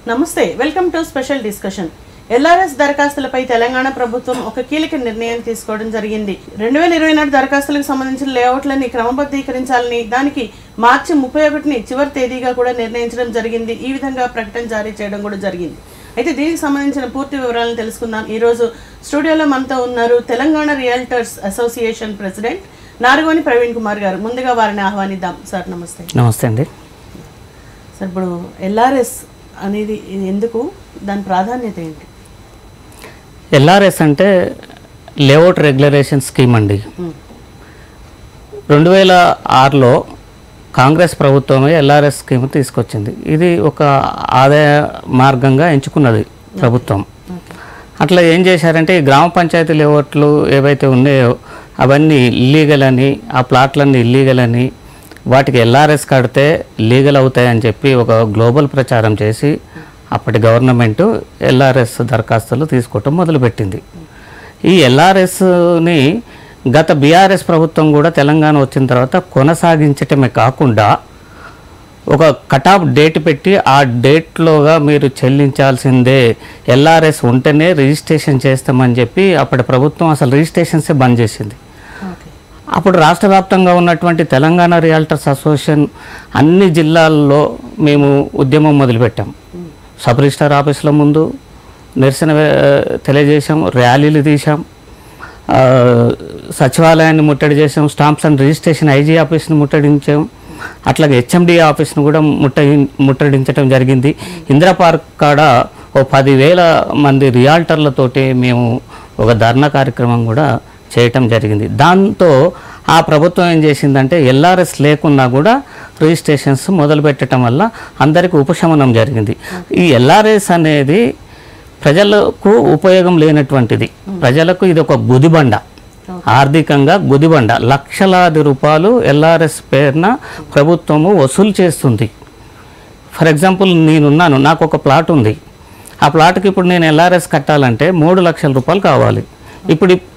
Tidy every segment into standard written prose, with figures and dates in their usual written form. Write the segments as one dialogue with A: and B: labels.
A: నమస్తే, welcome to special discussion. LRS దరఖాస్తులపై తెలంగాణ ప్రభుత్వం ఒక కీలక నిర్ణయం తీసుకోవడం జరిగింది. 2024 దరఖాస్తులకు సంబంధించిన లేఅవుట్లని క్రమబద్ధీకరించాలని, దానికి మార్చి 31ని చివరి తేదీగా కూడా నిర్ణయించడం జరిగింది. ఈ విధంగా ప్రకటన జారీ చేయడం కూడా జరిగింది. అయితే దీనికి సంబంధించిన పూర్తి వివరాలను తెలుసుకుందాం. ఈరోజు స్టూడియోలో మనతో ఉన్నారు Telangana realtors association president Naragoni Praveen Kumar గారు. ముందుగా వారిని ఆహ్వానిద్దాం. సార్ నమస్తే.
B: నమస్తే అండి.
A: సార్, ఇప్పుడు ఎల్ఆర్ఎస్ అనేది ఎందుకు, దాని ప్రాధాన్యత ఏంటి?
B: ఎల్ఆర్ఎస్ అంటే లేఅవుట్ రెగ్యులరేషన్ స్కీమ్ అండి. 2006లో కాంగ్రెస్ ప్రభుత్వమే ఎల్ఆర్ఎస్ స్కీమ్ తీసుకొచ్చింది. ఇది ఒక ఆదాయ మార్గంగా ఎంచుకున్నది ప్రభుత్వం. అట్లా ఏం చేశారంటే ఈ గ్రామ పంచాయతీ లేఅవుట్లు ఏవైతే ఉన్నాయో అవన్నీ ఇల్లీగల్ అని, ఆ ప్లాట్లన్నీ ఇల్లీగల్ అని, వాటికి ఎల్ఆర్ఎస్ కడితే లీగల్ అవుతాయని చెప్పి ఒక గ్లోబల్ ప్రచారం చేసి అప్పటి గవర్నమెంటు ఎల్ఆర్ఎస్ దరఖాస్తులు తీసుకోవటం మొదలుపెట్టింది. ఈ ఎల్ఆర్ఎస్ని గత బీఆర్ఎస్ ప్రభుత్వం కూడా తెలంగాణ వచ్చిన తర్వాత కొనసాగించటమే కాకుండా ఒక కటాఫ్ డేట్ పెట్టి ఆ డేట్లోగా మీరు చెల్లించాల్సిందే, ఎల్ఆర్ఎస్ ఉంటేనే రిజిస్ట్రేషన్ చేస్తామని చెప్పి అప్పటి ప్రభుత్వం అసలు రిజిస్ట్రేషన్సే బంద్ చేసింది. అప్పుడు రాష్ట్ర వ్యాప్తంగా ఉన్నటువంటి తెలంగాణ రియల్టర్స్ అసోసియేషన్ అన్ని జిల్లాల్లో మేము ఉద్యమం మొదలుపెట్టాం. సబ్ రిజిస్ట్రార్ ఆఫీసుల ముందు నిరసన తెలియజేశాం, ర్యాలీలు తీసాం, సచివాలయాన్ని ముట్టడి చేసాం, స్టాంప్స్ అండ్ రిజిస్ట్రేషన్ ఐజీ ఆఫీస్ని ముట్టడించాం, అట్లాగే హెచ్ఎండి ఆఫీస్ని కూడా ముట్టడించడం జరిగింది. ఇందిరా పార్క్ కాడ ఓ 10,000 మంది రియాల్టర్లతోటి మేము ఒక ధర్నా కార్యక్రమం కూడా చేయటం జరిగింది. దాంతో ఆ ప్రభుత్వం ఏం చేసిందంటే ఎల్ఆర్ఎస్ లేకున్నా కూడా రిజిస్ట్రేషన్స్ మొదలు పెట్టడం వల్ల అందరికీ ఉపశమనం జరిగింది. ఈ ఎల్ఆర్ఎస్ అనేది ప్రజలకు ఉపయోగం లేనటువంటిది. ప్రజలకు ఇది ఒక గుదిబండ, ఆర్థికంగా గుదిబండ. లక్షలాది రూపాయలు ఎల్ఆర్ఎస్ పేరున ప్రభుత్వము వసూలు చేస్తుంది. ఫర్ ఎగ్జాంపుల్ నేనున్నాను, నాకు ఒక ప్లాట్ ఉంది. ఆ ప్లాట్కి ఇప్పుడు నేను ఎల్ఆర్ఎస్ కట్టాలంటే 3 లక్షల రూపాయలు కావాలి.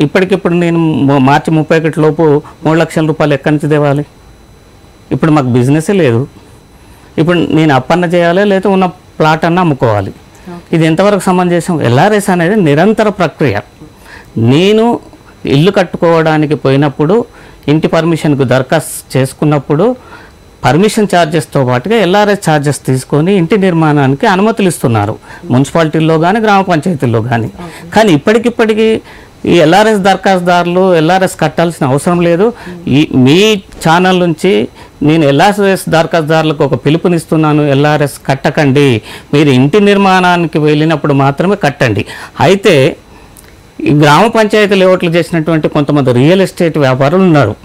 B: ఇప్పటికిప్పుడు నేను మార్చి 31 లోపు 3 లక్షల రూపాయలు ఎక్కడి నుంచి తేవాలి? ఇప్పుడు మాకు బిజినెసే లేదు. ఇప్పుడు నేను అప్పన్న చేయాలి, లేదా ఉన్న ప్లాట్ అన్న అమ్ముకోవాలి. ఇది ఎంతవరకు సమంజసం? ఎల్ఆర్ఎస్ అనేది నిరంతర ప్రక్రియ. నేను ఇల్లు కట్టుకోవడానికి పోయినప్పుడు, ఇంటి పర్మిషన్కు దరఖాస్తు చేసుకున్నప్పుడు పర్మిషన్ ఛార్జెస్తో పాటుగా ఎల్ఆర్ఎస్ ఛార్జెస్ తీసుకొని ఇంటి నిర్మాణానికి అనుమతులు ఇస్తున్నారు, మున్సిపాలిటీల్లో కానీ గ్రామ పంచాయతీల్లో కానీ. కానీ ఇప్పటికిప్పటికీ ఈ ఎల్ఆర్ఎస్ దరఖాస్తుదారులు ఎల్ఆర్ఎస్ కట్టాల్సిన అవసరం లేదు. మీ ఛానల్ నుంచి నేను ఎల్ఆర్ఎస్ దరఖాస్తుదారులకు ఒక పిలుపునిస్తున్నాను, ఎల్ఆర్ఎస్ కట్టకండి, మీరు ఇంటి నిర్మాణానికి వెళ్ళినప్పుడు మాత్రమే కట్టండి. అయితే ఈ గ్రామ పంచాయతీ లేఅవుట్లు చేసినటువంటి కొంతమంది రియల్ ఎస్టేట్ వ్యాపారులు ఉన్నారు.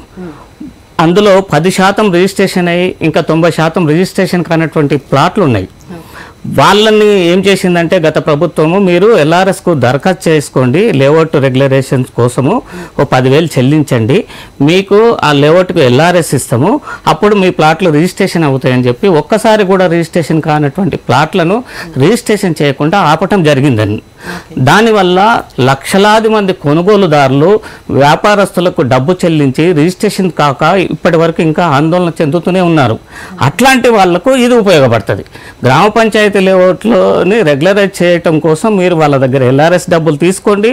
B: అందులో 10% రిజిస్ట్రేషన్ అయ్యి ఇంకా 90% రిజిస్ట్రేషన్ కానటువంటి ప్లాట్లు ఉన్నాయి. వాళ్ళని ఏం చేసిందంటే గత ప్రభుత్వము, మీరు ఎల్ఆర్ఎస్కు దరఖాస్తు చేసుకోండి, లేఅవుట్ రెగ్యులరేషన్స్ కోసము ఓ 10,000 చెల్లించండి, మీకు ఆ లేఅవుట్కు ఎల్ఆర్ఎస్ ఇస్తాము, అప్పుడు మీ ప్లాట్లు రిజిస్ట్రేషన్ అవుతాయని చెప్పి ఒక్కసారి కూడా రిజిస్ట్రేషన్ కానటువంటి ప్లాట్లను రిజిస్ట్రేషన్ చేయకుండా ఆపటం జరిగిందని. దానివల్ల లక్షలాది మంది కొనుగోలుదారులు వ్యాపారస్తులకు డబ్బు చెల్లించి రిజిస్ట్రేషన్ కాక ఇప్పటి వరకు ఇంకా ఆందోళన చెందుతూనే ఉన్నారు. అట్లాంటి వాళ్లకు ఇది ఉపయోగపడుతుంది. గ్రామ పంచాయతీ లేఅవుట్లోని రెగ్యులరైజ్ చేయటం కోసం మీరు వాళ్ళ దగ్గర ఎల్ఆర్ఎస్ డబ్బులు తీసుకోండి,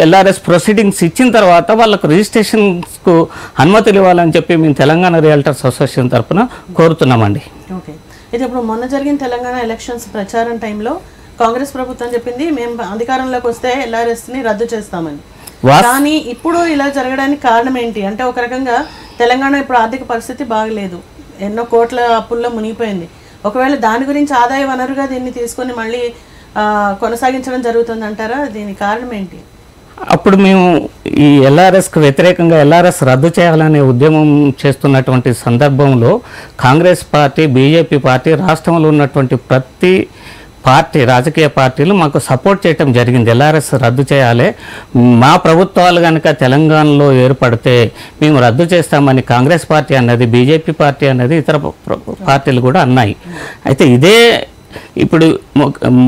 B: ఎల్ఆర్ఎస్ ప్రొసీడింగ్స్ ఇచ్చిన తర్వాత వాళ్ళకు రిజిస్ట్రేషన్కు అనుమతులు ఇవ్వాలని చెప్పి మేము తెలంగాణ రియల్టర్స్ అసోసియేషన్ తరఫున కోరుతున్నామండి.
A: ఓకే, అయితే ఇప్పుడు మొన్న జరిగిన తెలంగాణ ఎలక్షన్స్ ప్రచారం టైంలో కాంగ్రెస్ ప్రభుత్వం చెప్పింది మేము అధికారంలోకి వస్తే ఎల్ఆర్ఎస్ని రద్దు చేస్తామని. కానీ ఇప్పుడు ఇలా జరగడానికి కారణం ఏంటి అంటే, ఒక రకంగా తెలంగాణ ఇప్పుడు ఆర్థిక పరిస్థితి బాగలేదు, ఎన్నో కోట్ల అప్పుల్లో మునిగిపోయింది. ఒకవేళ దాని గురించి ఆదాయ వనరుగా దీన్ని తీసుకొని మళ్ళీ కొనసాగించడం జరుగుతుంది అంటారా? దీని కారణం ఏంటి?
B: అప్పుడు మేము ఈ ఎల్ఆర్ఎస్కు వ్యతిరేకంగా ఎల్ఆర్ఎస్ రద్దు చేయాలనే ఉద్యమం చేస్తున్నటువంటి సందర్భంలో కాంగ్రెస్ పార్టీ, బీజేపీ పార్టీ, రాష్ట్రంలో ఉన్నటువంటి ప్రతి పార్టీ, రాజకీయ పార్టీలు మాకు సపోర్ట్ చేయటం జరిగింది. ఎల్ఆర్ఎస్ రద్దు చేయాలి, మా ప్రభుత్వాలు కనుక తెలంగాణలో ఏర్పడితే మేము రద్దు చేస్తామని కాంగ్రెస్ పార్టీ అన్నది, బీజేపీ పార్టీ అన్నది, ఇతర పార్టీలు కూడా అన్నాయి. అయితే ఇదే ఇప్పుడు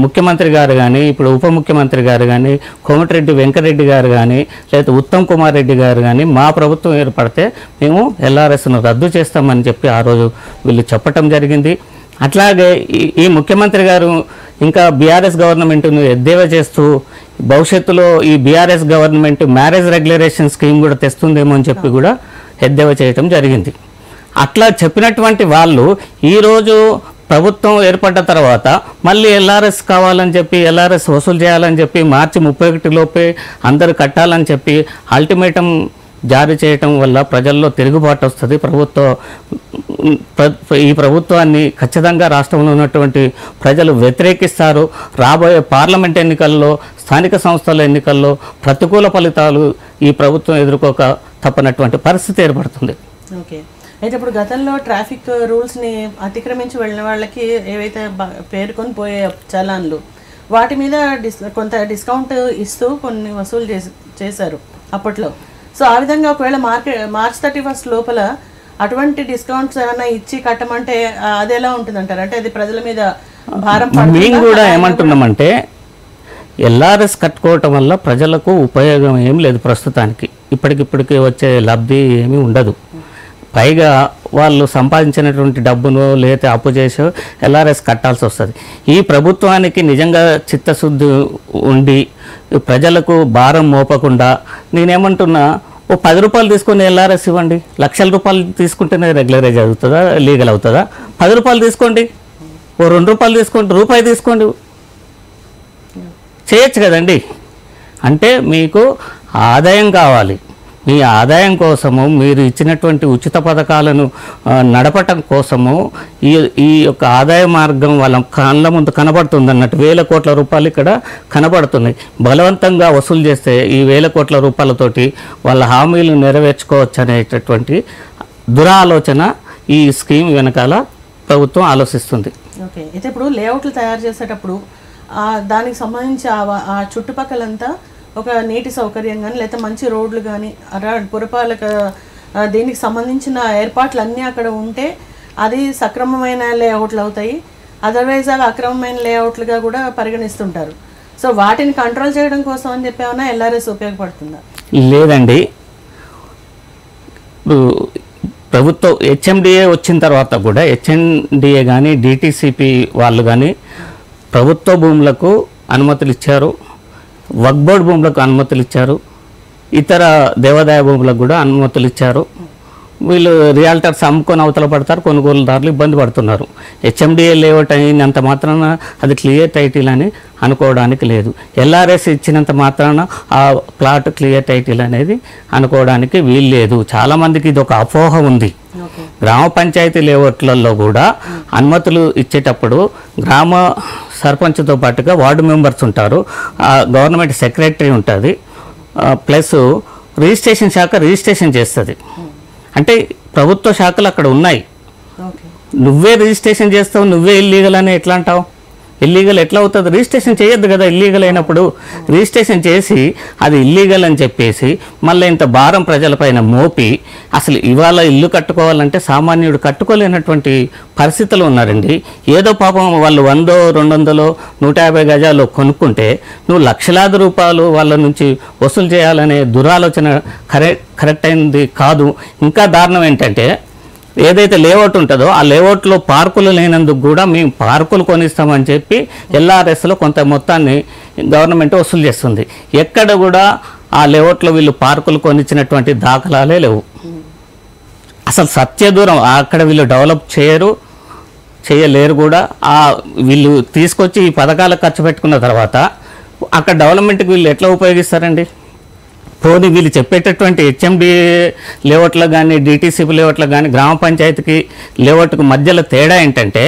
B: ముఖ్యమంత్రి గారు కానీ, ఇప్పుడు ఉప ముఖ్యమంత్రి గారు కానీ, కోమటిరెడ్డి వెంకటరెడ్డి గారు కానీ, లేదా ఉత్తమ్ కుమార్ రెడ్డి గారు కానీ మా ప్రభుత్వం ఏర్పడితే మేము ఎల్ఆర్ఎస్ను రద్దు చేస్తామని చెప్పి ఆ రోజు వీళ్ళు చెప్పటం జరిగింది. అట్లాగే ఈ ముఖ్యమంత్రి గారు ఇంకా బీఆర్ఎస్ గవర్నమెంట్ను ఎద్దేవా చేస్తూ భవిష్యత్తులో ఈ బీఆర్ఎస్ గవర్నమెంట్ మ్యారేజ్ రెగ్యులరేషన్ స్కీమ్ కూడా తెస్తుందేమో అని చెప్పి కూడా ఎద్దేవా చేయటం జరిగింది. అట్లా చెప్పినటువంటి వాళ్ళు ఈరోజు ప్రభుత్వం ఏర్పడ్డ తర్వాత మళ్ళీ ఎల్ఆర్ఎస్ కావాలని చెప్పి ఎల్ఆర్ఎస్ వసూలు చేయాలని చెప్పి మార్చి 31 లోపే అందరూ కట్టాలని చెప్పి అల్టిమేటం జారీ చేయటం వల్ల ప్రజల్లో తిరుగుబాటు వస్తుంది. ఈ ప్రభుత్వాన్ని ఖచ్చితంగా రాష్ట్రంలో ఉన్నటువంటి ప్రజలు వ్యతిరేకిస్తారు. రాబోయే పార్లమెంట్ ఎన్నికల్లో, స్థానిక సంస్థల ఎన్నికల్లో ప్రతికూల ఫలితాలు ఈ ప్రభుత్వం ఎదుర్కోక తప్పనటువంటి పరిస్థితి ఏర్పడుతుంది.
A: ఓకే, అయితే ఇప్పుడు గతంలో ట్రాఫిక్ రూల్స్ని అతిక్రమించి వెళ్ళిన వాళ్ళకి ఏవైతే పేర్కొని పోయే చలాన్లు వాటి మీద కొంత డిస్కౌంట్ ఇస్తూ కొన్ని వసూలు చేశారు అప్పట్లో. సో ఆ విధంగా ఒకవేళ మార్చ్ 31 లోపల అటువంటి డిస్కౌంట్స్ ఏమైనా ఇచ్చి కట్టమంటే అది ఎలా ఉంటుంది అంటారు? అంటే అది ప్రజల మీద భారం పడుతుందా?
B: మేము కూడా ఏమంటున్నామంటే ఎల్ఆర్ఎస్ కట్టుకోవటం వల్ల ప్రజలకు ఉపయోగం ఏం లేదు. ప్రస్తుతానికి ఇప్పటికిప్పటికి వచ్చే లబ్ధి ఏమీ ఉండదు. పైగా వాళ్ళు సంపాదించినటువంటి డబ్బును లేకపోతే అప్పు చేసో ఎల్ఆర్ఎస్ కట్టాల్సి వస్తుంది. ఈ ప్రభుత్వానికి నిజంగా చిత్తశుద్ధి ఉండి ప్రజలకు భారం మోపకుండా నేనేమంటున్నా, ఓ 10 రూపాయలు తీసుకొని ఎల్ఆర్ఎస్ ఇవ్వండి. లక్షల రూపాయలు తీసుకుంటేనే రెగ్యులరైజ్ అవుతుందా, లీగల్ అవుతుందా? 10 రూపాయలు తీసుకోండి, ఓ 2 రూపాయలు తీసుకోండి, రూపాయి తీసుకోండి, చేయొచ్చు కదండి. అంటే మీకు ఆదాయం కావాలి. మీ ఆదాయం కోసము మీరు ఇచ్చినటువంటి ఉచిత పథకాలను నడపటం కోసము ఈ యొక్క ఆదాయ మార్గం వాళ్ళ కళ్ళ ముందు కనబడుతుంది అన్నట్టు. 1000 కోట్ల రూపాయలు ఇక్కడ కనబడుతున్నాయి. బలవంతంగా వసూలు చేస్తే ఈ 1000 కోట్ల రూపాయలతోటి వాళ్ళ హామీలు నెరవేర్చుకోవచ్చు అనేటటువంటి దురాలోచన ఈ స్కీమ్ వెనకాల ప్రభుత్వం ఆలోచిస్తుంది.
A: ఓకే, అయితే ఇప్పుడు లేఅవుట్లు తయారు చేసేటప్పుడు దానికి సంబంధించి ఆ చుట్టుపక్కలంతా ఒక నీటి సౌకర్యం కానీ లేకపోతే మంచి రోడ్లు కానీ పురపాలక దీనికి సంబంధించిన ఏర్పాట్లు అన్నీ అక్కడ ఉంటే అది సక్రమమైన లేఅవుట్లు అవుతాయి. అదర్వైజ్ అవి అక్రమమైన లేఅవుట్లుగా కూడా పరిగణిస్తుంటారు. సో వాటిని కంట్రోల్ చేయడం కోసం అని చెప్పి ఏమైనా ఎల్ఆర్ఎస్ ఉపయోగపడుతుందా?
B: లేదండి. ప్రభుత్వం హెచ్ఎండిఏ వచ్చిన తర్వాత కూడా హెచ్ఎండిఏ కానీ డిటిసిపి వాళ్ళు కానీ ప్రభుత్వ భూములకు అనుమతులు ఇచ్చారు, వక్ఫ్ బోర్డు భూములకు అనుమతులు ఇచ్చారు, ఇతర దేవాదాయ భూములకు కూడా అనుమతులు ఇచ్చారు. వీళ్ళు రియాల్టర్స్ అమ్ముకొని అవతల పడతారు, కొనుగోలుదారులు ఇబ్బంది పడుతున్నారు. హెచ్ఎండిఏ లేఅవుట్ అయినంత మాత్రాన అది క్లియర్ టైటిల్ అని అనుకోవడానికి లేదు. ఎల్ఆర్ఎస్ ఇచ్చినంత మాత్రాన ఆ ప్లాట్ క్లియర్ టైటిల్ అనేది అనుకోవడానికి వీలు లేదు. చాలామందికి ఇది ఒక అపోహ ఉంది. గ్రామ పంచాయతీ లేఅవుట్లలో కూడా అనుమతులు ఇచ్చేటప్పుడు గ్రామ సర్పంచ్తో పాటుగా వార్డు మెంబర్స్ ఉంటారు, గవర్నమెంట్ సెక్రటరీ ఉంటుంది, ప్లస్ రిజిస్ట్రేషన్ శాఖ రిజిస్ట్రేషన్ చేస్తుంది. అంటే ప్రభుత్వ శాఖలు అక్కడ ఉన్నాయి. నువ్వే రిజిస్ట్రేషన్ చేస్తావు, నువ్వే ఇల్లీగల్ అని ఎట్లా అంటావు? ఇల్లీగల్ ఎట్లా అవుతుంది? రిజిస్ట్రేషన్ చేయొద్దు కదా. ఇల్లీగల్ అయినప్పుడు రిజిస్ట్రేషన్ చేసి అది ఇల్లీగల్ అని చెప్పేసి మళ్ళీ ఇంత భారం ప్రజలపైన మోపి అసలు ఇవాళ ఇల్లు కట్టుకోవాలంటే సామాన్యుడు కట్టుకోలేనటువంటి పరిస్థితులు ఉన్నారండి. ఏదో పాపం వాళ్ళు 100, 200, 150 గజాలు కొనుక్కుంటే నువ్వు లక్షలాది రూపాయలు వాళ్ళ నుంచి వసూలు చేయాలనే దురాలోచన కరెక్ట్ అయింది కాదు. ఇంకా దారుణం ఏంటంటే ఏదైతే లేఅవుట్ ఉంటుందో ఆ లేఅవుట్లో పార్కులు లేనందుకు కూడా మేము పార్కులు కొనిస్తామని చెప్పి ఎల్ఆర్ఎస్లో కొంత మొత్తాన్ని గవర్నమెంట్ వసూలు చేస్తుంది. ఎక్కడ కూడా ఆ లేఅవుట్లో వీళ్ళు పార్కులు కొనిచ్చినటువంటి దాఖలాలే లేవు. అసలు సత్యదూరం అక్కడ వీళ్ళు డెవలప్ చేయలేరు కూడా. వీళ్ళు తీసుకొచ్చి ఈ పథకాలకు ఖర్చు పెట్టుకున్న తర్వాత అక్కడ డెవలప్మెంట్కి వీళ్ళు ఎట్లా ఉపయోగిస్తారండి? పోనీ వీళ్ళు చెప్పేటటువంటి హెచ్ఎండిఏ లేఅవుట్లకు కానీ డిటిసిపి లేఅవుట్లకు కానీ గ్రామ పంచాయతీకి లేఅవుట్కు మధ్యలో తేడా ఏంటంటే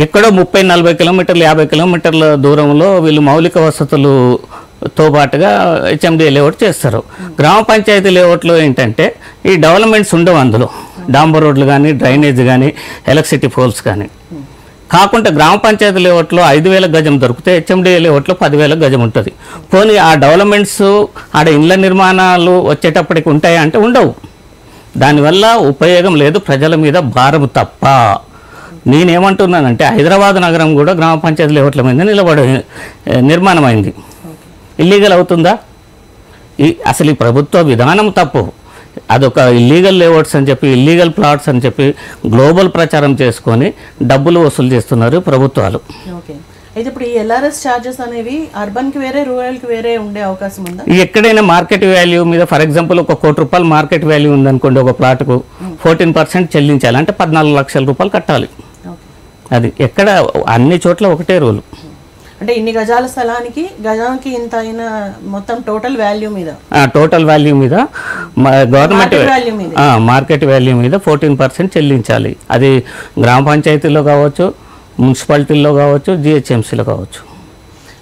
B: ఎక్కడో 30-40 కిలోమీటర్లు 50 కిలోమీటర్ల దూరంలో వీళ్ళు మౌలిక వసతులతో పాటుగా హెచ్ఎండిఏ లేఅవుట్ చేస్తారు. గ్రామ పంచాయతీ లేఅవుట్లో ఏంటంటే ఈ డెవలప్మెంట్స్ ఉండవు. అందులో డాంబర్ రోడ్లు కానీ డ్రైనేజ్ కానీ ఎలక్ట్రిసిటీ పోల్స్ కానీ కాకుండా గ్రామ పంచాయతీ లేఅవుట్లో 5,000 గజం దొరికితే హెచ్ఎండిఏ లేఅవుట్లో 10,000 గజం ఉంటుంది. పోనీ ఆ డెవలప్మెంట్స్ ఆడ ఇళ్ల నిర్మాణాలు వచ్చేటప్పటికి ఉంటాయా అంటే ఉండవు. దానివల్ల ఉపయోగం లేదు, ప్రజల మీద భారం తప్ప. నేనేమంటున్నానంటే హైదరాబాద్ నగరం కూడా గ్రామ పంచాయతీ లేఅవుట్ల మీద నిర్మాణమైంది. ఇల్లీగల్ అవుతుందా? అసలు ఈ ప్రభుత్వ విధానం తప్పు. అదొక ఇల్లీగల్ లేఅవుట్స్ అని చెప్పి, ఇల్లీగల్ ప్లాట్స్ అని చెప్పి గ్లోబల్ ప్రచారం చేసుకొని డబ్బులు వసూలు చేస్తున్నారు ప్రభుత్వాలు.
A: ఓకే, అయితే ఇప్పుడు ఈ ఎల్ఆర్ఎస్ ఛార్జెస్ అనేవి అర్బన్కి వేరే, రూరల్కి వేరే ఉండే అవకాశం ఉందా?
B: ఎక్కడైనా మార్కెట్ వాల్యూ మీద, ఫర్ ఎగ్జాంపుల్ ఒక ₹1,00,00,000 మార్కెట్ వాల్యూ ఉందనుకోండి, ఒక ప్లాట్కు 14% చెల్లించాలి, అంటే 14 లక్షల రూపాయలు కట్టాలి. అది ఎక్కడ అన్ని చోట్ల ఒకటే రూల్.
A: అంటే ఇన్ని గజాల స్థలానికి గజానికి ఇంత అయిన మొత్తం టోటల్ వాల్యూ మీద,
B: గవర్నమెంట్ మార్కెట్ వాల్యూ మీద 14% చెల్లించాలి. అది గ్రామ పంచాయతీలో కావచ్చు, మున్సిపాలిటీల్లో కావచ్చు, జిహెచ్ఎంసీలో కావచ్చు.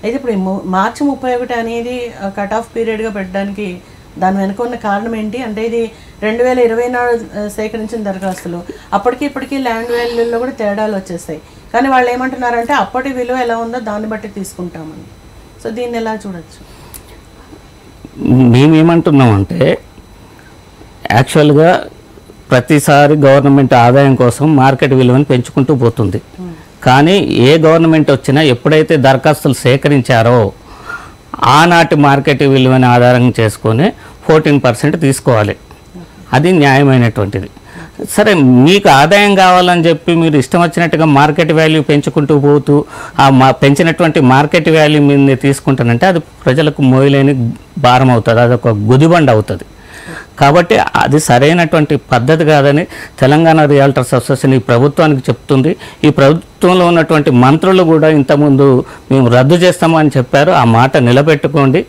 A: అయితే ఇప్పుడు మార్చి 31 అనేది కట్ ఆఫ్ పీరియడ్గా పెట్టడానికి దాని వెనుక ఉన్న కారణం ఏంటి? అంటే ఇది 2024 సేకరించిన దరఖాస్తులు, అప్పటికి ఇప్పటికీ ల్యాండ్ వాల్యూలో కూడా తేడాలు వచ్చేస్తాయి. కానీ వాళ్ళు ఏమంటున్నారంటే అప్పటి విలువ ఎలా ఉందో దాన్ని బట్టి తీసుకుంటామని. సో దీన్ని ఎలా చూడొచ్చు?
B: మేమేమంటున్నామంటే యాక్చువల్గా ప్రతిసారి గవర్నమెంట్ ఆదాయం కోసం మార్కెట్ విలువను పెంచుకుంటూ పోతుంది. కానీ ఏ గవర్నమెంట్ వచ్చినా ఎప్పుడైతే దరఖాస్తులు సేకరించారో ఆనాటి మార్కెట్ విలువని ఆధారం చేసుకొని 14% తీసుకోవాలి. అది న్యాయమైనటువంటిది. సరే, మీకు ఆదాయం కావాలని చెప్పి మీరు ఇష్టం వచ్చినట్టుగా మార్కెట్ వాల్యూ పెంచుకుంటూ పోతూ పెంచినటువంటి మార్కెట్ వాల్యూ మీద తీసుకుంటానంటే అది ప్రజలకు మోయలేని భారం అవుతుంది, అదొక గుదిబండ అవుతుంది. కాబట్టి అది సరైనటువంటి పద్ధతి కాదని తెలంగాణ రియల్టర్స్ అసోసియేషన్ ఈ ప్రభుత్వానికి చెప్తుంది. ఈ ప్రభుత్వంలో ఉన్నటువంటి మంత్రులు కూడా ఇంతకుముందు మేము రద్దు చేస్తామని చెప్పారు. ఆ మాట నిలబెట్టుకోండి,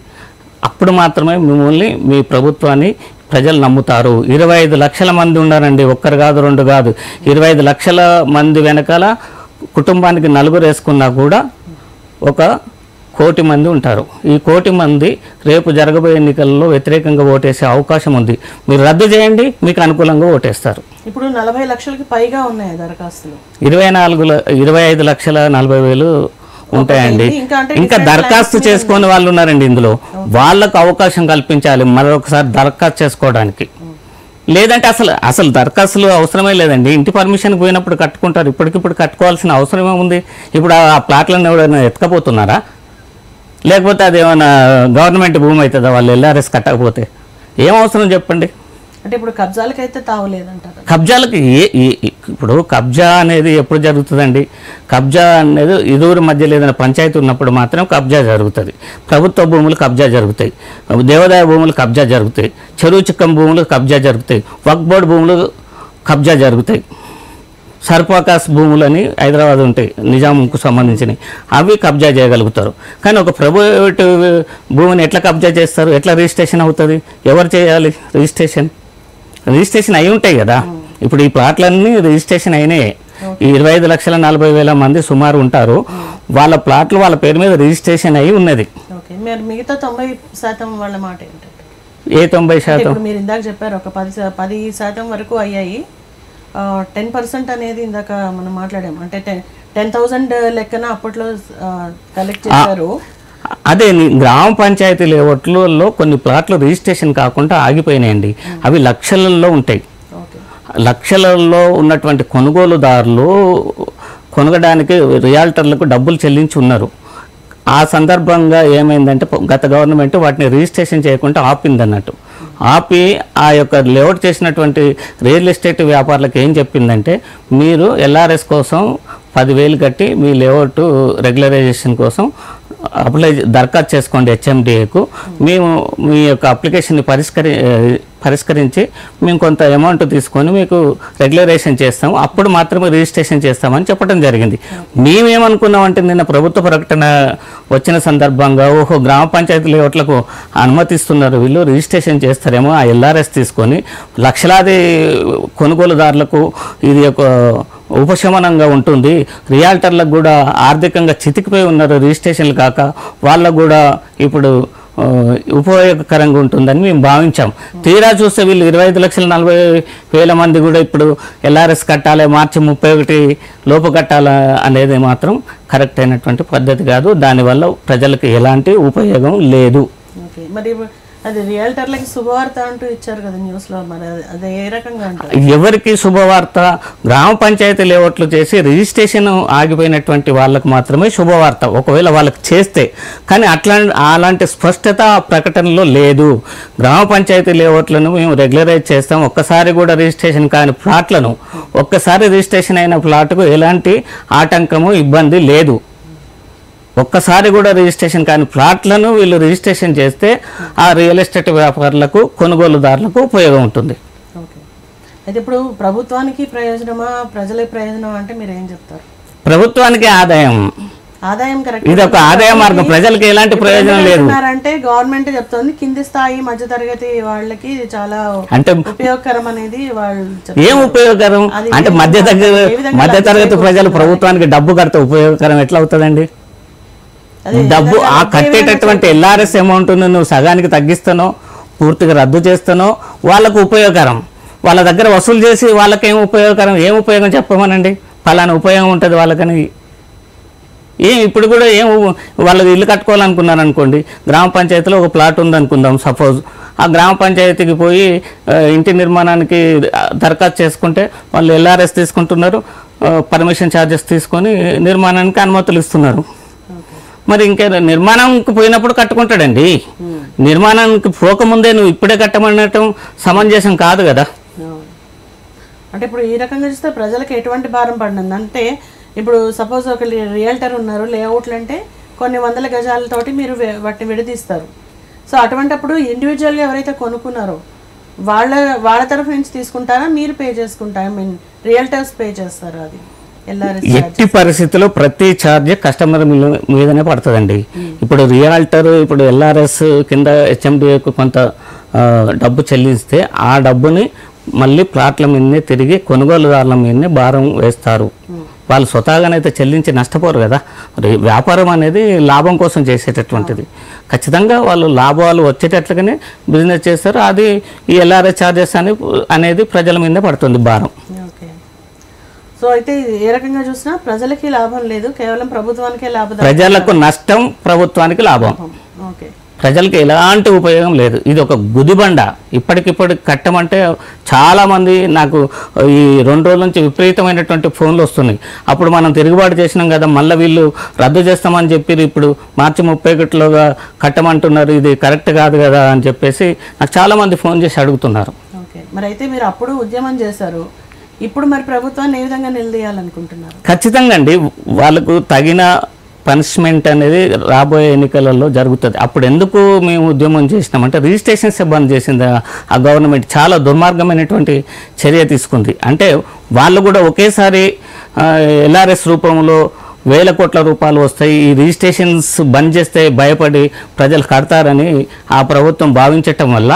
B: అప్పుడు మాత్రమే మిమ్మల్ని, మీ ప్రభుత్వాన్ని ప్రజలు నమ్ముతారు. 25 లక్షల మంది ఉన్నారండి, ఒక్కరు కాదు, 2 కాదు, 25 లక్షల మంది వెనకాల కుటుంబానికి 4 వేసుకున్నా కూడా 1 కోటి మంది ఉంటారు. ఈ 1 కోటి మంది రేపు జరగబోయే ఎన్నికల్లో వ్యతిరేకంగా ఓటేసే అవకాశం ఉంది. మీరు రద్దు చేయండి, మీకు అనుకూలంగా ఓటేస్తారు.
A: ఇప్పుడు 40 లక్షలకి పైగా ఉన్నాయి దరఖాస్తులు,
B: 25,40,000 ఉంటాయండి. ఇంకా దరఖాస్తు చేసుకునే వాళ్ళు ఉన్నారండి, ఇందులో వాళ్ళకు అవకాశం కల్పించాలి మరొకసారి దరఖాస్తు చేసుకోవడానికి. లేదంటే అసలు దరఖాస్తులు అవసరమే లేదండి. ఇంటి పర్మిషన్కి పోయినప్పుడు కట్టుకుంటారు, ఇప్పటికిప్పుడు కట్టుకోవాల్సిన అవసరమే ఉంది. ఇప్పుడు ఆ ప్లాట్లను ఎవరైనా ఎత్తుకపోతున్నారా? లేకపోతే అదేమైనా గవర్నమెంట్ భూమి అవుతుందా వాళ్ళు ఎల్ఆర్ఎస్ కట్టకపోతే? ఏం అవసరం చెప్పండి.
A: అంటే ఇప్పుడు కబ్జాలకైతే తావలేదంటారు.
B: కబ్జాలకి ఇప్పుడు కబ్జా అనేది ఎప్పుడు జరుగుతుందండి? కబ్జా అనేది ఇరువురి మధ్య ఏదైనా పంచాయతీ ఉన్నప్పుడు మాత్రం కబ్జా జరుగుతుంది. ప్రభుత్వ భూములు కబ్జా జరుగుతాయి, దేవాదాయ భూములు కబ్జా జరుగుతాయి, చెరువు చిక్కం భూములు కబ్జా జరుగుతాయి, వక్ఫ్ బోర్డు భూములు కబ్జా జరుగుతాయి, సర్పాకాస్ భూములని హైదరాబాద్ ఉంటాయి నిజాంకు సంబంధించినవి, అవి కబ్జా చేయగలుగుతారు. కానీ ఒక ప్రైవేట్ భూమిని ఎట్లా కబ్జా చేస్తారు? ఎట్లా రిజిస్ట్రేషన్ అవుతుంది? ఎవరు చేయాలి రిజిస్ట్రేషన్? రిజిస్ట్రేషన్ అయి ఉంటాయి కదా. ఇప్పుడు ఈ ప్లాట్లన్నీ రిజిస్ట్రేషన్ అయినాయి. ఈ 25,40,000 మంది సుమారు ఉంటారు, వాళ్ళ ప్లాట్లు వాళ్ళ పేరు మీద రిజిస్ట్రేషన్ అయి ఉన్నది.
A: మిగతా 90% వాళ్ళ మాట ఏంటంటే?
B: ఏ 90%?
A: మీరు ఇందాక చెప్పారు ఒక 10% వరకు అయ్యాయి. 10% అనేది ఇందాక మనం మాట్లాడాము, అంటే 10,000 లెక్కన అప్పట్లో కలెక్ట్ చేశారు.
B: అదే గ్రామ పంచాయతీ లేఅవుట్లలో కొన్ని ప్లాట్లు రిజిస్ట్రేషన్ కాకుండా ఆగిపోయినాయండి. అవి లక్షలలో ఉంటాయి. లక్షలలో ఉన్నటువంటి కొనుగోలుదారులు కొనగడానికి రియాల్టర్లకు డబ్బులు చెల్లించి ఉన్నారు. ఆ సందర్భంగా ఏమైందంటే గత గవర్నమెంట్ వాటిని రిజిస్ట్రేషన్ చేయకుండా ఆపిందన్నట్టు. ఆపి ఆ యొక్క లేఅవుట్ చేసినటువంటి రియల్ ఎస్టేట్ వ్యాపారులకు ఏం చెప్పిందంటే, మీరు ఎల్ఆర్ఎస్ కోసం 10,000 కట్టి మీ లేఅవుట్ రెగ్యులరైజేషన్ కోసం దరఖాస్తు చేసుకోండి హెచ్ఎండిఏకు. మేము మీ యొక్క అప్లికేషన్ని పరిష్కరించి మేము కొంత అమౌంట్ తీసుకొని మీకు రెగ్యులరైజేషన్ చేస్తాము, అప్పుడు మాత్రమే రిజిస్ట్రేషన్ చేస్తామని చెప్పడం జరిగింది. మేమేమనుకున్నామంటే నిన్న ప్రభుత్వ ప్రకటన వచ్చిన సందర్భంగా ఓహో గ్రామ పంచాయతీ లేఅవుట్లకు అనుమతిస్తున్నారు, వీళ్ళు రిజిస్ట్రేషన్ చేస్తారేమో, ఆ ఎల్ఆర్ఎస్ తీసుకొని లక్షలాది కొనుగోలుదారులకు ఇది ఒక ఉపశమనంగా ఉంటుంది, రియాల్టర్లకు కూడా ఆర్థికంగా చితికిపోయి ఉన్నారు రిజిస్ట్రేషన్లు కాక, వాళ్ళకు కూడా ఇప్పుడు ఉపయోగకరంగా ఉంటుందని మేము భావించాం. తీరా చూస్తే వీళ్ళు 25,40,000 మంది కూడా ఇప్పుడు ఎల్ఆర్ఎస్ కట్టాలి, మార్చి 31 లోపు కట్టాలి అనేది మాత్రం కరెక్ట్ అయినటువంటి పద్ధతి కాదు. దానివల్ల ప్రజలకు ఎలాంటి ఉపయోగం లేదు.
A: మరి అది రియల్టర్లకి శుభవార్త అంటూ ఇచ్చారు కదా న్యూస్ లో, మరి అది ఏ రకంగా అంటారు?
B: ఎవరికి శుభవార్త? గ్రామ పంచాయతీ లేఅవుట్లు చేసి రిజిస్ట్రేషన్ ఆగిపోయినటువంటి వాళ్ళకు మాత్రమే శుభవార్త, ఒకవేళ వాళ్ళకి చేస్తే. కానీ అలాంటి స్పష్టత ప్రకటనలో లేదు. గ్రామ పంచాయతీ లేఅవుట్లను మేము రెగ్యులరైజ్ చేస్తాం, ఒక్కసారి కూడా రిజిస్ట్రేషన్ కాని ప్లాట్లను, ఒక్కసారి రిజిస్ట్రేషన్ అయిన ప్లాట్కు ఎలాంటి ఆటంకము ఇబ్బంది లేదు. ఒక్కసారి కూడా రిజిస్ట్రేషన్ కాని ప్లాట్లను వీళ్ళు రిజిస్ట్రేషన్ చేస్తే ఆ రియల్ ఎస్టేట్ వ్యాపారులకు, కొనుగోలుదారులకు ఉపయోగం ఉంటుంది.
A: ఓకే, అయితే ఇప్పుడు ప్రభుత్వానికి ప్రయోజనమా ప్రజలకు ప్రయోజనం అంటే మీరు ఏం చెప్తారు?
B: ప్రభుత్వానికి ఆదాయం
A: కరెక్ట్,
B: ఇది ఒక ఆదాయ మార్గం, ప్రజలకు ఎలాంటి ప్రయోజనం లేదు.
A: అంటే గవర్నమెంట్ చెప్తోంది కింది స్థాయి మధ్య తరగతి వాళ్ళకి చాలా
B: అంటే
A: ఉపయోగకరం అనేది వాళ్ళు.
B: ఏం ఉపయోగకరం అంటే మధ్య తరగతి ప్రజలు ప్రభుత్వానికి డబ్బు కడితే ఉపయోగకరం ఎట్లా అవుతుందండి? డబ్బు ఆ కట్టేటటువంటి ఎల్ఆర్ఎస్ అమౌంట్ను నువ్వు సగానికి తగ్గిస్తానో పూర్తిగా రద్దు చేస్తానో వాళ్ళకు ఉపయోగకరం. వాళ్ళ దగ్గర వసూలు చేసి వాళ్ళకేం ఉపయోగకరం, ఏం ఉపయోగం చెప్పమనండి. ఫలానా ఉపయోగం ఉంటుంది వాళ్ళకని. ఇప్పుడు కూడా వాళ్ళకి ఇల్లు కట్టుకోవాలనుకున్నారు అనుకోండి, గ్రామ పంచాయతీలో ఒక ప్లాట్ ఉందనుకుందాం సపోజ్, ఆ గ్రామ పంచాయతీకి పోయి ఇంటి నిర్మాణానికి దరఖాస్తు చేసుకుంటే వాళ్ళు ఎల్ఆర్ఎస్ తీసుకుంటున్నారు, పర్మిషన్ ఛార్జెస్ తీసుకొని నిర్మాణానికి అనుమతులు ఇస్తున్నారు. మరి ఇంకా నిర్మాణంకి పోయినప్పుడు కట్టుకుంటాడండి. నిర్మాణానికి పోకముందే నువ్వు ఇప్పుడే కట్టమనటం సమంజసం కాదు కదా.
A: అంటే ఇప్పుడు ఈ రకంగా చూస్తే ప్రజలకు ఎటువంటి భారం పడింది అంటే, ఇప్పుడు సపోజ్ ఒక రియల్టర్ ఉన్నారు, లేఅవుట్లు అంటే కొన్ని వందల గజాలతోటి మీరు వాటిని విడదీస్తారు. సో అటువంటిప్పుడు ఇండివిజువల్గా ఎవరైతే కొనుక్కున్నారో వాళ్ళ తరఫు నుంచి తీసుకుంటారా, మీరు పే చేసుకుంటారా? ఐ మీన్ రియల్టర్స్ పే చేస్తారా? అది
B: ఎట్టి పరిస్థితుల్లో ప్రతి ఛార్జ్ కస్టమర్ మీదనే పడుతుందండి. ఇప్పుడు రియల్టర్ ఇప్పుడు ఎల్ఆర్ఎస్ కింద హెచ్ఎండిఏకు కొంత డబ్బు చెల్లిస్తే ఆ డబ్బుని మళ్ళీ ప్లాట్ల మీదనే తిరిగి కొనుగోలుదారుల మీదనే భారం వేస్తారు. వాళ్ళు స్వతహాగానైతే చెల్లించి నష్టపోరు కదా. మరి వ్యాపారం అనేది లాభం కోసం చేసేటటువంటిది. ఖచ్చితంగా వాళ్ళు లాభాలు వచ్చేటట్లుగానే బిజినెస్ చేస్తారు. అది ఈ ఎల్ఆర్ఎస్ ఛార్జెస్ అనేది ప్రజల మీదనే పడుతుంది భారం.
A: సో అయితే ఏ రకంగా చూసినా ప్రజలకి లాభం లేదు, కేవలం ప్రభుత్వానికే లాభం.
B: ప్రజలకు నష్టం, ప్రభుత్వానికి లాభం.
A: ఓకే,
B: ప్రజలకు ఎలాంటి ఉపయోగం లేదు. ఇది ఒక గుదిబండ. ఇప్పటికిప్పుడు కట్టమంటే చాలామంది నాకు ఈ 2 రోజుల నుంచి విపరీతమైనటువంటి ఫోన్లు వస్తున్నాయి. అప్పుడు మనం తిరుగుబాటు చేసినాం కదా, మళ్ళీ వీళ్ళు రద్దు చేస్తామని చెప్పి ఇప్పుడు మార్చి 31లోగా కట్టమంటున్నారు, ఇది కరెక్ట్ కాదు కదా అని చెప్పేసి నాకు చాలామంది ఫోన్ చేసి అడుగుతున్నారు.
A: ఓకే, మరి అయితే మీరు అప్పుడు ఉద్యమం చేశారు, ఇప్పుడు మరి ప్రభుత్వాన్ని ఏ విధంగా నిలదీయాలనుకుంటున్నారు?
B: ఖచ్చితంగా అండి, వాళ్ళకు తగిన పనిష్మెంట్ అనేది రాబోయే ఎన్నికలలో జరుగుతుంది. అప్పుడు ఎందుకు మేము ఉద్యమం చేసినామంటే రిజిస్ట్రేషన్స్ బంద్ చేసింది ఆ గవర్నమెంట్. చాలా దుర్మార్గమైనటువంటి చర్య తీసుకుంది. అంటే వాళ్ళు కూడా ఒకేసారి ఎల్ఆర్ఎస్ రూపంలో వేల కోట్ల రూపాయలు వస్తాయి, ఈ రిజిస్ట్రేషన్స్ బంద్ చేస్తే భయపడి ప్రజలు కడతారని ఆ ప్రభుత్వం భావించటం వల్ల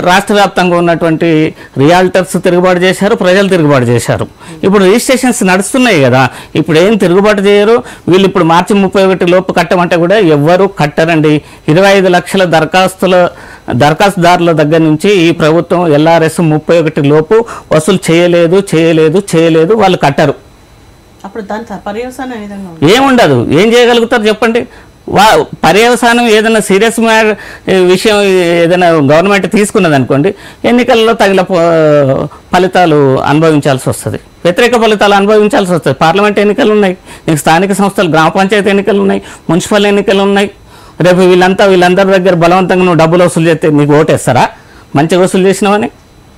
B: రాష్ట్ర వ్యాప్తంగా ఉన్నటువంటి రియాల్టర్స్ తిరుగుబాటు చేశారు, ప్రజలు తిరుగుబాటు చేశారు. ఇప్పుడు రిజిస్ట్రేషన్స్ నడుస్తున్నాయి కదా, ఇప్పుడు ఏం తిరుగుబాటు చేయరు. వీళ్ళు ఇప్పుడు మార్చి 31 లోపు కట్టమంటే కూడా ఎవ్వరూ కట్టరండి. 25 లక్షల దరఖాస్తుదారుల దగ్గర నుంచి ఈ ప్రభుత్వం ఎల్ఆర్ఎస్ 31 లోపు వసూలు చేయలేదు, వాళ్ళు కట్టరు.
A: అప్పుడు దాని పర్యవసానం
B: ఏముండదు. ఏం చేయగలుగుతారు చెప్పండి? పర్యవసానం ఏదైనా సీరియస్ విషయం ఏదైనా గవర్నమెంట్ తీసుకున్నది అనుకోండి, ఎన్నికల్లో తగిన ఫలితాలు అనుభవించాల్సి వస్తుంది, వ్యతిరేక ఫలితాలు అనుభవించాల్సి వస్తుంది. పార్లమెంట్ ఎన్నికలు ఉన్నాయి, నీకు స్థానిక సంస్థలు గ్రామ పంచాయతీ ఎన్నికలు ఉన్నాయి, మున్సిపల్ ఎన్నికలు ఉన్నాయి. రేపు వీళ్ళందరి దగ్గర బలవంతంగా నువ్వు డబ్బులు వసూలు చేస్తే మీకు ఓటేస్తారా మంచిగా వసూలు చేసినావని?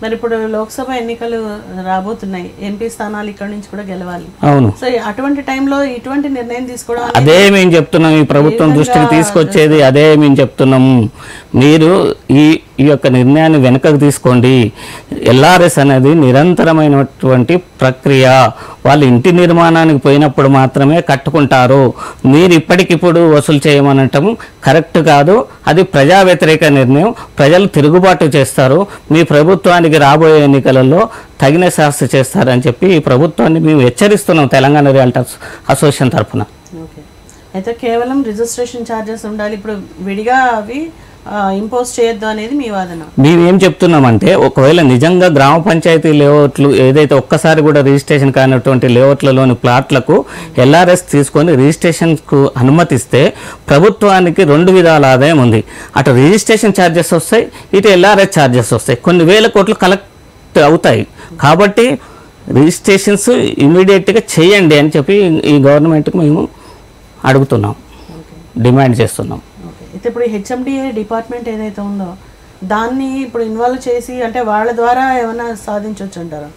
A: మరి ఇప్పుడు లోక్సభ ఎన్నికలు రాబోతున్నాయి, ఎంపీ స్థానాలు ఇక్కడ నుంచి కూడా గెలవాలి.
B: అవును.
A: సో అటువంటి టైంలో ఇటువంటి నిర్ణయం తీసుకోవడం
B: అదే మేము చెప్తున్నాం, ఈ ప్రభుత్వం దృష్టికి తీసుకొచ్చేది అదే మేము చెప్తున్నాము. మీరు ఈ యొక్క నిర్ణయాన్ని వెనకకు తీసుకోండి. ఎల్ఆర్ఎస్ అనేది నిరంతరమైనటువంటి ప్రక్రియ. వాళ్ళు ఇంటి నిర్మాణానికి పోయినప్పుడు మాత్రమే కట్టుకుంటారు. మీరు ఇప్పటికిప్పుడు వసూలు చేయమనటం కరెక్ట్ కాదు. అది ప్రజా వ్యతిరేక నిర్ణయం. ప్రజలు తిరుగుబాటు చేస్తారు. మీ ప్రభుత్వానికి రాబోయే ఎన్నికలలో తగిన శాస్త్ర చేస్తారని చెప్పి ఈ ప్రభుత్వాన్ని మేము హెచ్చరిస్తున్నాం తెలంగాణ రియల్టర్స్ అసోసియేషన్ తరఫున.
A: ఓకే, అయితే కేవలం రిజిస్ట్రేషన్ ఛార్జెస్ ఉండాలి. ఇప్పుడు విడిగా అవి ఇంపోజ్ చేయొద్దు అనేది మీ వాదన.
B: మేమేం చెప్తున్నామంటే ఒకవేళ నిజంగా గ్రామ పంచాయతీ లేఅవుట్లు ఏదైతే ఒక్కసారి కూడా రిజిస్ట్రేషన్ కానటువంటి లేఅవుట్లలోని ప్లాట్లకు ఎల్ఆర్ఎస్ తీసుకొని రిజిస్ట్రేషన్కు అనుమతిస్తే ప్రభుత్వానికి 2 విధాల ఆదాయం ఉంది. అటు రిజిస్ట్రేషన్ ఛార్జెస్ వస్తాయి, ఇటు ఎల్ఆర్ఎస్ ఛార్జెస్ వస్తాయి, కొన్ని వేల కోట్లు కలెక్ట్ అవుతాయి. కాబట్టి రిజిస్ట్రేషన్స్ ఇమీడియట్గా చేయండి అని చెప్పి ఈ గవర్నమెంట్కి మేము అడుగుతున్నాం, డిమాండ్ చేస్తున్నాం.
A: అయితే ఇప్పుడు హెచ్ఎండిఏ డిపార్ట్మెంట్ ఏదైతే ఉందో దాన్ని ఇప్పుడు ఇన్వాల్వ్ చేసి అంటే వాళ్ళ ద్వారా ఏమైనా సాధించవచ్చు అంటారా?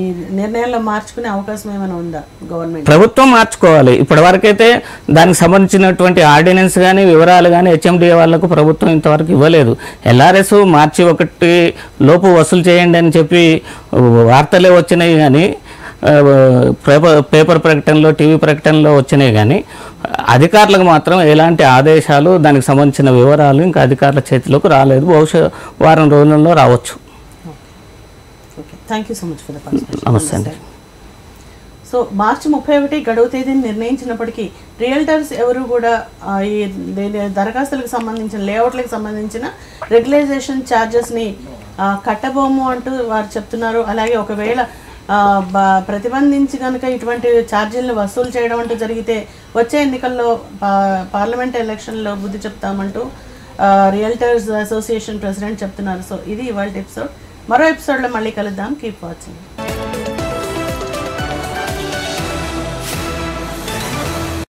A: ఈ నిర్ణయాల్లో మార్చుకునే అవకాశం ఏమైనా ఉందా గవర్నమెంట్? ప్రభుత్వం
B: మార్చుకోవాలి. ఇప్పటి వరకైతే దానికి సంబంధించినటువంటి ఆర్డినెన్స్ కానీ వివరాలు కానీ హెచ్ఎండిఏ వాళ్ళకు ప్రభుత్వం ఇంతవరకు ఇవ్వలేదు. ఎల్ఆర్ఎస్ మార్చి 1 లోపు వసూలు చేయండి అని చెప్పి వార్తలే వచ్చినాయి కానీ పేపర్ ప్రకటనలో టీవీ ప్రకటనలో వచ్చినాయి కానీ అధికారులకు మాత్రం ఎలాంటి ఆదేశాలు దానికి సంబంధించిన వివరాలు ఇంకా అధికారుల చేతిలోకి రాలేదు. బహుశా వారం రోజులలో రావచ్చు.
A: Thank you so much for the participation.
B: నమస్తే అండి.
A: సో మార్చి 31 గడువు తేదీని నిర్ణయించినప్పటికీ రియల్టర్స్ ఎవరు కూడా ఈ దరఖాస్తులకు సంబంధించిన లేఅవుట్లకు సంబంధించిన రెగ్యులైజేషన్ ఛార్జెస్ని కట్టబోము అంటూ వారు చెప్తున్నారు. అలాగే ఒకవేళ ప్రతిబంధించి కనుక ఇటువంటి ఛార్జీలను వసూలు చేయడం అంటూ జరిగితే వచ్చే ఎన్నికల్లో పార్లమెంట్ ఎలక్షన్లో బుద్ధి చెప్తామంటూ రియల్టర్స్ అసోసియేషన్ ప్రెసిడెంట్ చెప్తున్నారు. సో ఇది ఇవాళ ఎపిసోడ్. మరో ఎపిసోడ్లో మళ్ళీ కలుద్దాం. Keep watching.